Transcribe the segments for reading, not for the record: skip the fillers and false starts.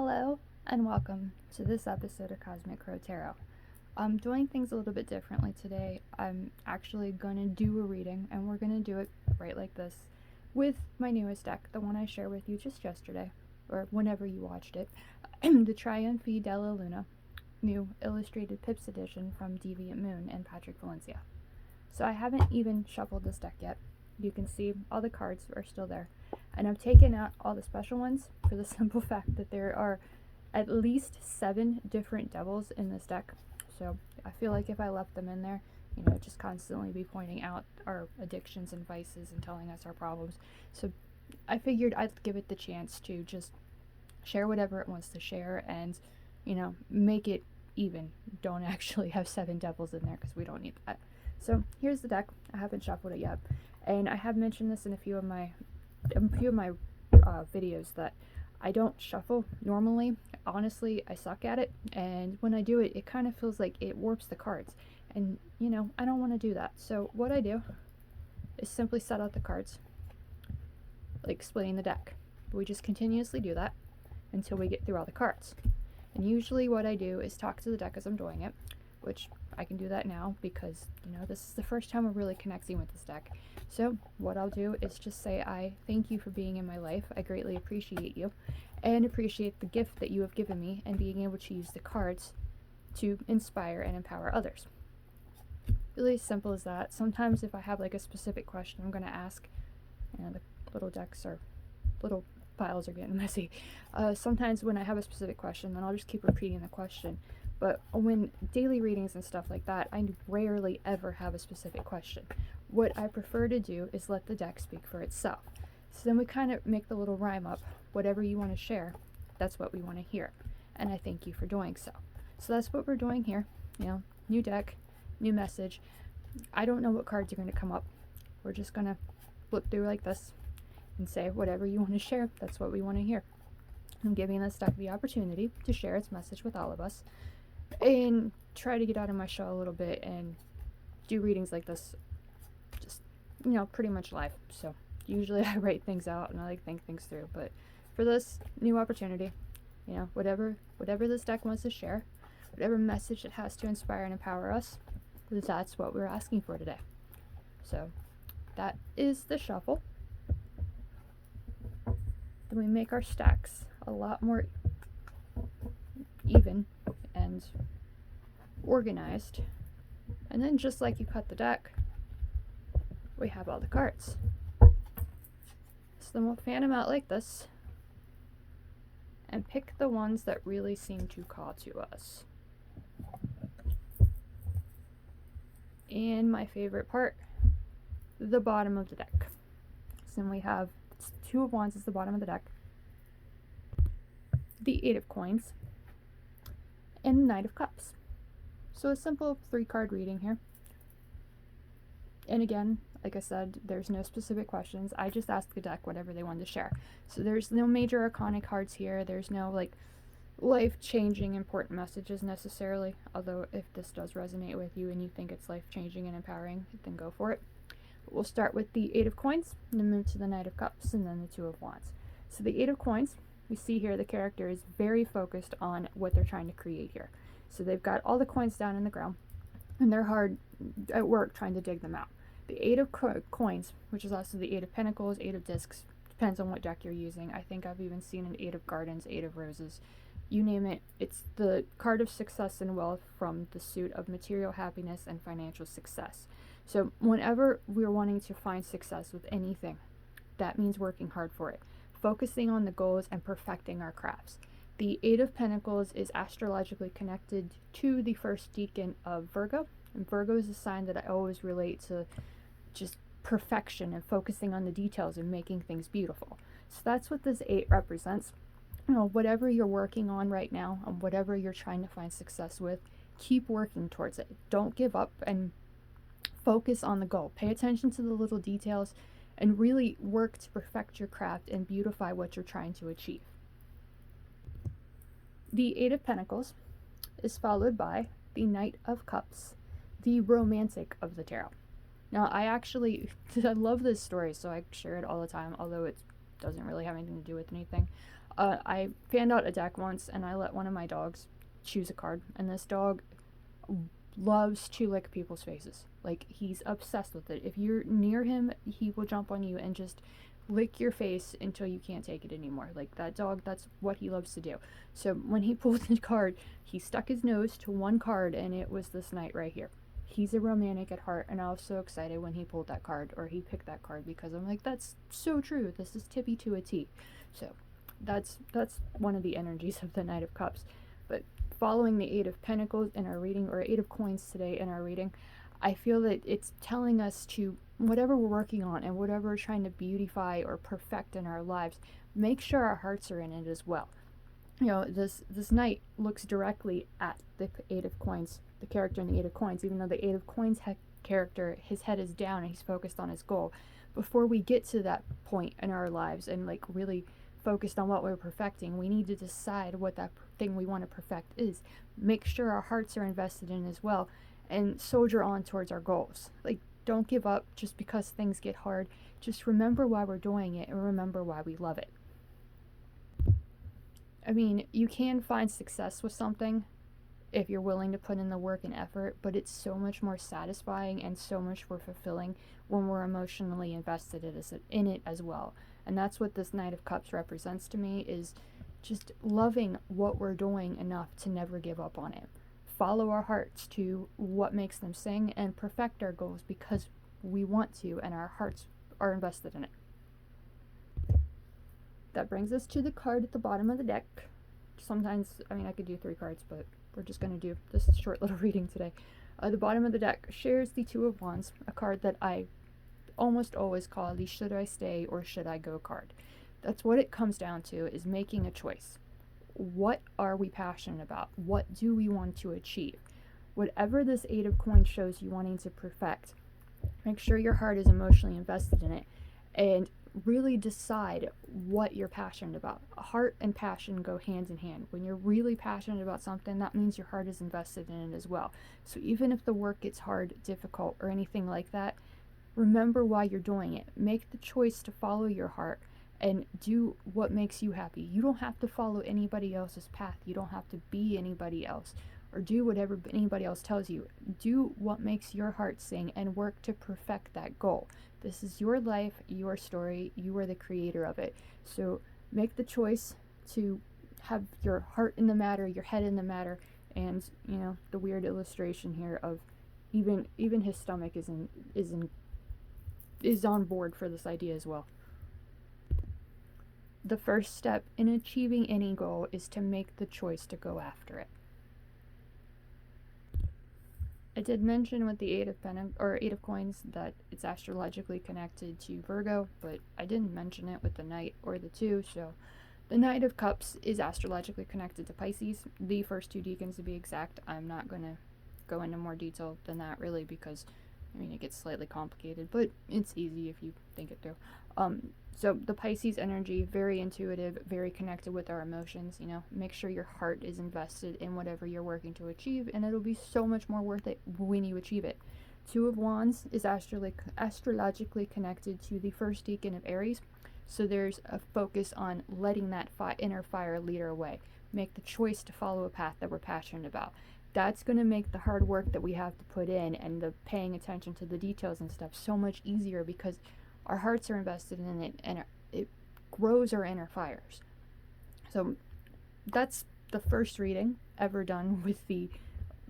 Hello and welcome to this episode of Cosmic Crow Tarot. I'm doing things a little bit differently today. I'm actually going to do a reading, and we're going to do it right like this with my newest deck, the one I shared with you just yesterday, or whenever you watched it, the Trionfi Della Luna, new illustrated Pips edition from Deviant Moon and Patrick Valencia. So I haven't even shuffled this deck yet. You can see all the cards are still there. And I've taken out all the special ones for the simple fact that there are at least 7 different devils in this deck. So I feel like if I left them in there, just constantly be pointing out our addictions and vices and telling us our problems. So I figured I'd give it the chance to just share whatever it wants to share and, make it even. Don't actually have 7 devils in there because we don't need that. So here's the deck. I haven't shuffled it yet. And I have mentioned this in a few of my videos that I don't shuffle normally. Honestly, I suck at it, and when I do it, it kind of feels like it warps the cards, and I don't want to do that. So what I do is simply set out the cards, like splitting the deck. We just continuously do that until we get through all the cards. And usually what I do is talk to the deck as I'm doing it, which I can do that now because this is the first time we're really connecting with this deck. So what I'll do is just say, I thank you for being in my life. I greatly appreciate you and appreciate the gift that you have given me and being able to use the cards to inspire and empower others. Really simple as that. Sometimes if I have like a specific question I'm going to ask, the little decks or little files are getting messy. Sometimes when I have a specific question, then I'll just keep repeating the question. But when daily readings and stuff like that, I rarely ever have a specific question. What I prefer to do is let the deck speak for itself. So then we kind of make the little rhyme up. Whatever you want to share, that's what we want to hear. And I thank you for doing so. So that's what we're doing here. New deck, new message. I don't know what cards are going to come up. We're just going to flip through like this and say whatever you want to share, that's what we want to hear. I'm giving this deck the opportunity to share its message with all of us and try to get out of my shell a little bit and do readings like this just pretty much live. So usually I write things out and I think things through, but for this new opportunity, whatever this deck wants to share, whatever message it has to inspire and empower us, that's what we're asking for today. So that is the shuffle. Then we make our stacks a lot more even and organized, and then just like you cut the deck, we have all the cards. So then we'll fan them out like this and pick the ones that really seem to call to us. And my favorite part, the bottom of the deck. So then we have 2 of Wands is the bottom of the deck, the 8 of Coins, and the Knight of Cups. So a simple 3-card reading here. And again, like I said, there's no specific questions. I just asked the deck whatever they wanted to share. So there's no major arcana cards here. There's no life-changing important messages necessarily. Although if this does resonate with you and you think it's life-changing and empowering, then go for it. But we'll start with the 8 of Coins, and then move to the Knight of Cups, and then the 2 of Wands. So the 8 of Coins, we see here the character is very focused on what they're trying to create here. So they've got all the coins down in the ground, and they're hard at work trying to dig them out. The 8 of Coins, which is also the 8 of Pentacles, 8 of Discs, depends on what deck you're using. I think I've even seen an 8 of Gardens, 8 of Roses. You name it, it's the card of success and wealth from the suit of material happiness and financial success. So whenever we're wanting to find success with anything, that means working hard for it, focusing on the goals and perfecting our crafts. The 8 of Pentacles is astrologically connected to the first decan of Virgo, and Virgo is a sign that I always relate to just perfection and focusing on the details and making things beautiful. So that's what this 8 represents. Whatever you're working on right now and whatever you're trying to find success with, keep working towards it. Don't give up and focus on the goal. Pay attention to the little details and really work to perfect your craft and beautify what you're trying to achieve. The 8 of Pentacles is followed by the Knight of Cups, the romantic of the tarot. Now, I love this story, so I share it all the time, although it doesn't really have anything to do with anything. I fanned out a deck once and I let one of my dogs choose a card, and this dog loves to lick people's faces. Like, he's obsessed with it. If you're near him, he will jump on you and just lick your face until you can't take it anymore. Like, that dog, that's what he loves to do. So when he pulled the card, he stuck his nose to one card, and it was this knight right here. He's a romantic at heart, and I was so excited when he pulled that card, or he picked that card, because I'm like, that's so true. This is Tippy to a T. So that's one of the energies of the Knight of Cups. But following the Eight of Pentacles in our reading, or Eight of Coins today in our reading, I feel that it's telling us to, whatever we're working on and whatever we're trying to beautify or perfect in our lives, make sure our hearts are in it as well. You know, this knight looks directly at the Eight of Coins, the character in the Eight of Coins, even though the Eight of Coins character, his head is down and he's focused on his goal. Before we get to that point in our lives and like really focused on what we're perfecting, we need to decide what that thing we want to perfect is. Make sure our hearts are invested in as well, and soldier on towards our goals. Like, don't give up just because things get hard. Just remember why we're doing it and remember why we love it. I mean, you can find success with something if you're willing to put in the work and effort, but it's so much more satisfying and so much more fulfilling when we're emotionally invested in it as well. And that's what this Knight of Cups represents to me, is just loving what we're doing enough to never give up on it. Follow our hearts to what makes them sing and perfect our goals because we want to, and our hearts are invested in it. That brings us to the card at the bottom of the deck. Sometimes, I mean, I could do 3 cards, but we're just going to do this short little reading today. The bottom of the deck shares the Two of Wands, a card that I almost always call the should I stay or should I go card. That's what it comes down to, is making a choice. What are we passionate about? What do we want to achieve? Whatever this Eight of Coins shows you wanting to perfect, make sure your heart is emotionally invested in it and really decide what you're passionate about. Heart and passion go hand in hand. When you're really passionate about something, that means your heart is invested in it as well. So even if the work gets hard, difficult, or anything like that, remember why you're doing it. Make the choice to follow your heart and do what makes you happy. You don't have to follow anybody else's path. You don't have to be anybody else or do whatever anybody else tells you. Do what makes your heart sing and work to perfect that goal. This is your life, your story. You are the creator of it. So make the choice to have your heart in the matter, your head in the matter, and, you know, the weird illustration here of even his stomach is on board for this idea as well. The first step in achieving any goal is to make the choice to go after it. I did mention with the Eight of Coins that it's astrologically connected to Virgo, but I didn't mention it with the Knight or the Two, so the Knight of Cups is astrologically connected to Pisces, the first 2 decans to be exact. I'm not going to go into more detail than that really because, I mean, it gets slightly complicated, but it's easy if you think it through. So the Pisces energy, very intuitive, very connected with our emotions, you know, make sure your heart is invested in whatever you're working to achieve, and it'll be so much more worth it when you achieve it. Two of Wands is astrologically connected to the first decan of Aries, so there's a focus on letting that inner fire lead our way. Make the choice to follow a path that we're passionate about. That's going to make the hard work that we have to put in and the paying attention to the details and stuff so much easier because our hearts are invested in it and it grows our inner fires. So that's the first reading ever done with the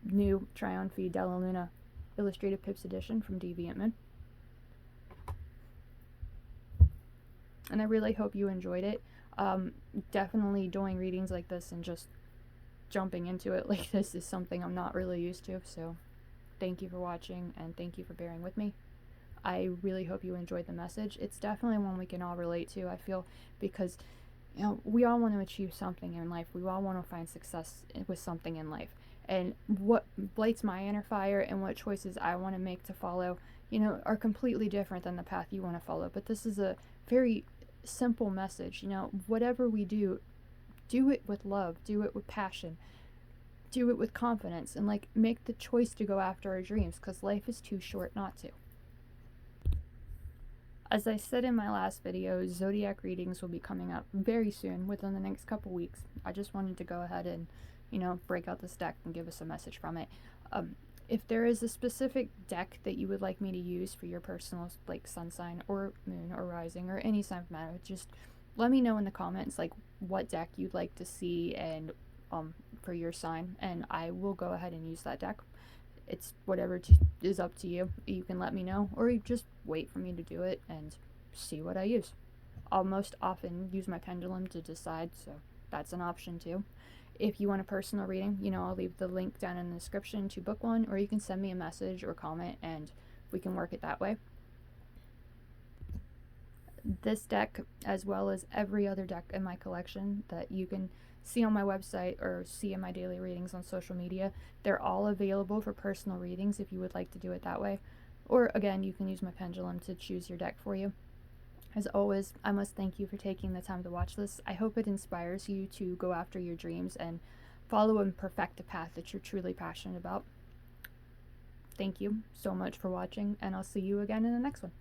new Trionfi Della Luna Illustrated Pips edition from Deviant Moon. And I really hope you enjoyed it. Definitely doing readings like this and just jumping into it like this is something I'm not really used to, so thank you for watching and thank you for bearing with me. I really hope you enjoyed the message. It's definitely one we can all relate to, I feel, because, you know, we all want to achieve something in life. We all want to find success with something in life. And what lights my inner fire and what choices I want to make to follow, you know, are completely different than the path you want to follow. But this is a very simple message, you know, whatever we do, do it with love, do it with passion, do it with confidence, and like make the choice to go after our dreams because life is too short not to. As I said in my last video, zodiac readings will be coming up very soon, within the next couple weeks. I just wanted to go ahead and, break out this deck and give us a message from it. If there is a specific deck that you would like me to use for your personal, like, sun sign or moon or rising or any sign of matter, just let me know in the comments, like, what deck you'd like to see and for your sign, and I will go ahead and use that deck. It's whatever is up to you. You can let me know, or you just wait for me to do it and see what I use. I'll most often use my pendulum to decide, so that's an option too. If you want a personal reading, I'll leave the link down in the description to book one, or you can send me a message or comment and we can work it that way. This deck, as well as every other deck in my collection that you can see on my website or see in my daily readings on social media, they're all available for personal readings if you would like to do it that way. Or again, you can use my pendulum to choose your deck for you. As always, I must thank you for taking the time to watch this. I hope it inspires you to go after your dreams and follow and perfect a path that you're truly passionate about. Thank you so much for watching, and I'll see you again in the next one.